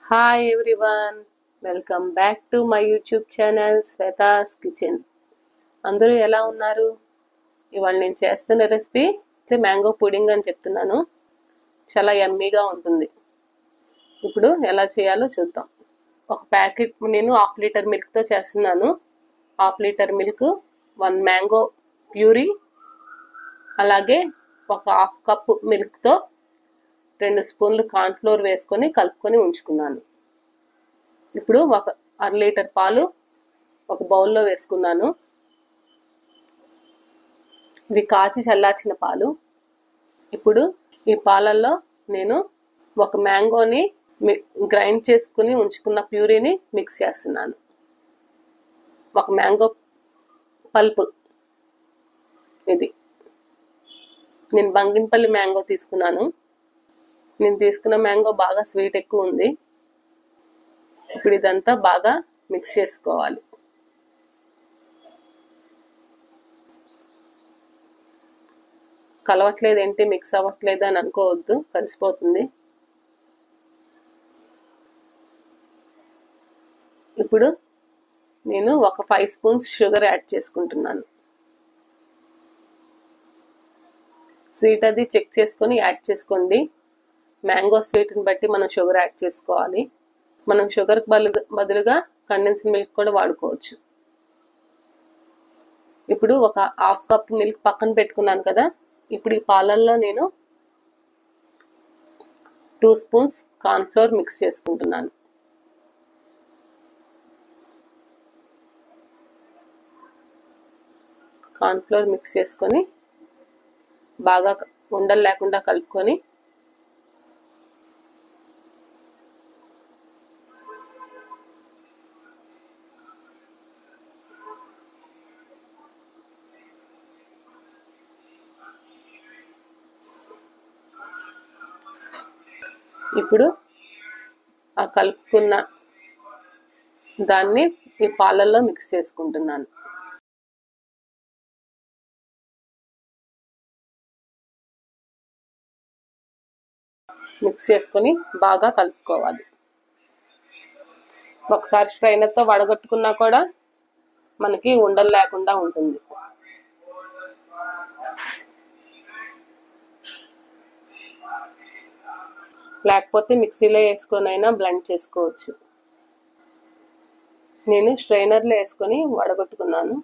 Hi everyone, welcome back to my YouTube channel Shweta's kitchen. అందరూ ఎలా ఉన్నారు? ఇవాళ నేను చేస్తున్న రెసిపీ మ్యాంగో పుడింగ్ అని చెప్తున్నాను. చాలా యమ్మీగా ఉంటుంది. ఇప్పుడు ఎలా చేయాలో చూద్దాం. ఒక ప్యాకెట్ నేను 1/2 లీటర్ మిల్క్తో చేస్తున్నాను. 1/2 లీటర్ మిల్క్, 1 మ్యాంగో ప్యూరీ, అలాగే ఒక 1/2 కప్పు మిల్క్తో 2 స్పూన్లు కార్న్ఫ్లోర్ వేసుకొని కలుపుకొని ఉంచుకున్నాను. ఇప్పుడు ఒక 1/2 లీటర్ పాలు ఒక బౌల్లో వేసుకున్నాను. ఇవి కాచి చల్లార్చిన పాలు. ఇప్పుడు ఈ పాలల్లో నేను ఒక మ్యాంగోని గ్రైండ్ చేసుకుని ఉంచుకున్న ప్యూరీని మిక్స్ చేస్తున్నాను. ఒక మ్యాంగో పల్ప్ ఇది. నేను బంగినపల్లి మ్యాంగో తీసుకున్నాను. నేను తీసుకున్న మ్యాంగో బాగా స్వీట్ ఎక్కువ ఉంది. ఇప్పుడు ఇదంతా బాగా మిక్స్ చేసుకోవాలి. కలవట్లేదు ఏంటి, మిక్స్ అవ్వట్లేదు అని అనుకోవద్దు, కలిసిపోతుంది. ఇప్పుడు నేను ఒక 5 స్పూన్స్ షుగర్ యాడ్ చేసుకుంటున్నాను. స్వీట్ అది చెక్ చేసుకొని యాడ్ చేసుకోండి. మ్యాంగో స్వీట్ని బట్టి మనం షుగర్ యాడ్ చేసుకోవాలి. మనం షుగర్కి బదులుగా కండెన్స్డ్ మిల్క్ కూడా వాడుకోవచ్చు. ఇప్పుడు ఒక 1/2 కప్ మిల్క్ పక్కన పెట్టుకున్నాను కదా. ఇప్పుడు ఈ పాలల్లో నేను 2 స్పూన్స్ కార్న్ఫ్లోర్ మిక్స్ చేసుకుంటున్నాను. కార్న్ఫ్లోర్ మిక్స్ చేసుకొని బాగా ఉండలు లేకుండా కలుపుకొని ఇప్పుడు ఆ కలుపుకున్న దాన్ని ఈ పాలల్లో మిక్స్ చేసుకుంటున్నాను. మిక్స్ చేసుకొని బాగా కలుపుకోవాలి. ఒకసారి స్ట్రైనర్తో వడగట్టుకున్నా కూడా మనకి ఉండలు లేకుండా ఉంటుంది. లేకపోతే మిక్సీలో వేసుకొని అయినా బ్లెండ్ చేసుకోవచ్చు. నేను స్ట్రైనర్లో వేసుకొని వడగొట్టుకున్నాను.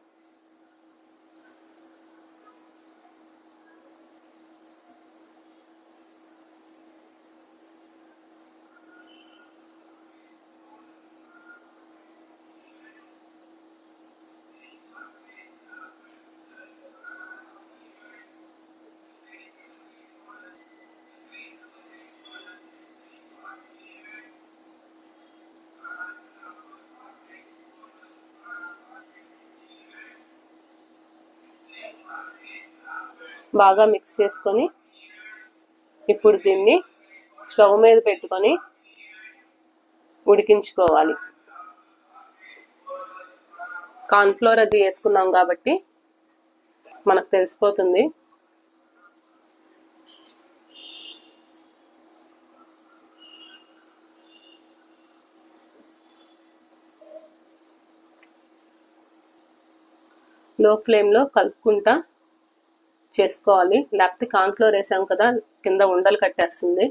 బాగా మిక్స్ చేసుకొని ఇప్పుడు దీన్ని స్టవ్ మీద పెట్టుకొని ఉడికించుకోవాలి. కార్న్ఫ్లోర్ అది వేసుకున్నాం కాబట్టి మనకు తెలిసిపోతుంది. లో ఫ్లేమ్లో కలుపుకుంటా చేసుకోవాలి. లేకపోతే కార్న్ఫ్లోర్ వేసాం కదా, కింద ఉండలు కట్టేస్తుంది.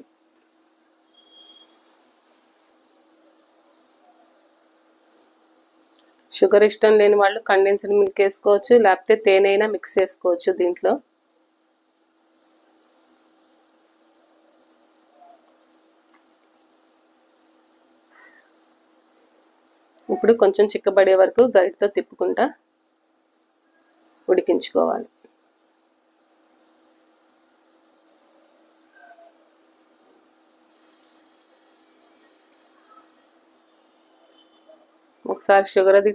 షుగర్ ఇష్టం లేని వాళ్ళు కండెన్స్డ్ మిల్క్ వేసుకోవచ్చు, లేకపోతే తేనె అయినా మిక్స్ చేసుకోవచ్చు దీంట్లో. ఇప్పుడు కొంచెం చిక్కబడే వరకు గరిటతో తిప్పుకుంటా ఉడికించుకోవాలి. ఒకసారి షుగర్ అది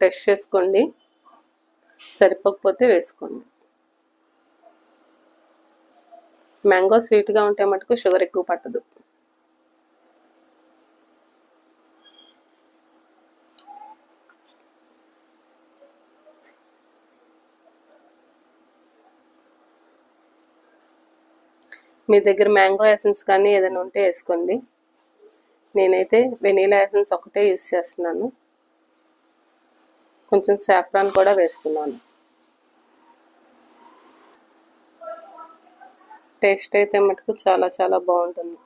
టెస్ట్ చేసుకోండి, సరిపోకపోతే వేసుకోండి. మ్యాంగో స్వీట్గా ఉంటే మటుకు షుగర్ ఎక్కువ పట్టదు. మీ దగ్గర మ్యాంగో ఎసెన్స్ కానీ ఏదైనా ఉంటే వేసుకోండి. నేనైతే వెనీలా ఎసెన్స్ ఒకటే యూస్ చేస్తున్నాను. కొంచెం సాఫ్రాన్ కూడా వేసుకున్నాను. టేస్ట్ అయితే మటుకు చాలా చాలా బాగుంటుంది.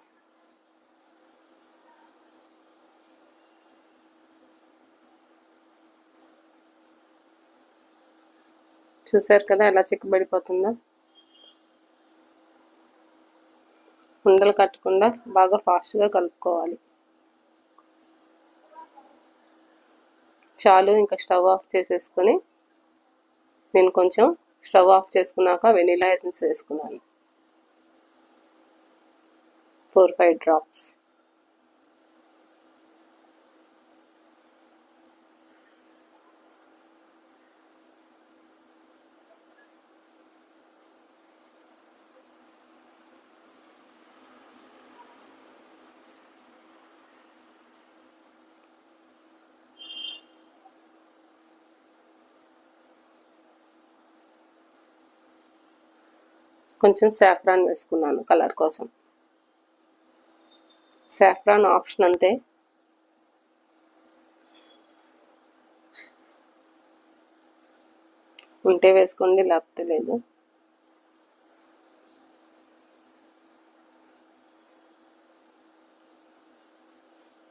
చూసారు కదా ఎలా చిక్కబడిపోతుందో. ఉండలు కట్టకుండా బాగా ఫాస్ట్గా కలుపుకోవాలి. చాలు, ఇంకా స్టవ్ ఆఫ్ చేసేసుకొని నేను కొంచెం స్టవ్ ఆఫ్ చేసుకున్నాక వెనీలా ఎసెన్స్ వేసుకున్నాను. 4-5 డ్రాప్స్. కొంచెం సాఫ్రాన్ వేసుకున్నాను కలర్ కోసం. సాఫ్రాన్ ఆప్షన్ అంతే. ఉంటే వేసుకోండి, లేకపోతే లేదు.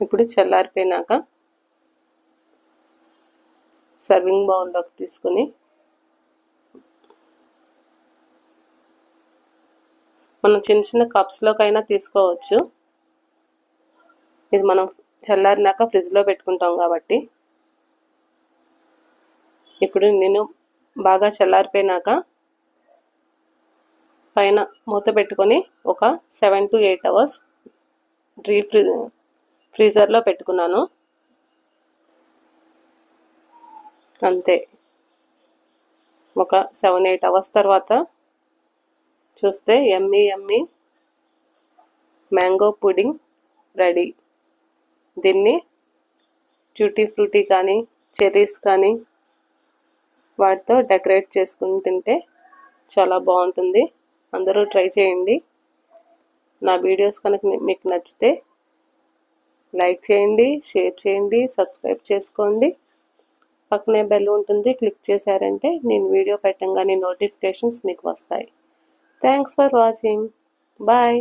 ఇప్పుడు చల్లారిపోయినాక సర్వింగ్ బౌల్లోకి తీసుకొని మనం చిన్న చిన్న కప్స్లోకైనా తీసుకోవచ్చు. ఇది మనం చల్లారినాక ఫ్రిడ్జ్లో పెట్టుకుంటాం కాబట్టి. ఇప్పుడు నేను బాగా చల్లారిపోయినాక పైన మూత పెట్టుకొని ఒక 7 to 8 hours ఫ్రీజర్లో పెట్టుకున్నాను. అంతే. ఒక 7-8 hours తర్వాత చూస్తే యమ్మీ యమ్మీ మ్యాంగో పుడింగ్ రెడీ. దీన్ని ట్యూటీ ఫ్రూటీ కానీ చెర్రీస్ కానీ వాటితో డెకరేట్ చేసుకుని తింటే చాలా బాగుంటుంది. అందరూ ట్రై చేయండి. నా వీడియోస్ కనుక మీకు నచ్చితే లైక్ చేయండి, షేర్ చేయండి, సబ్స్క్రైబ్ చేసుకోండి. పక్కనే బెల్ ఉంటుంది, క్లిక్ చేశారంటే నేను వీడియో పెట్టంగానే నోటిఫికేషన్స్ మీకు వస్తాయి. Thanks for watching. బాయ్.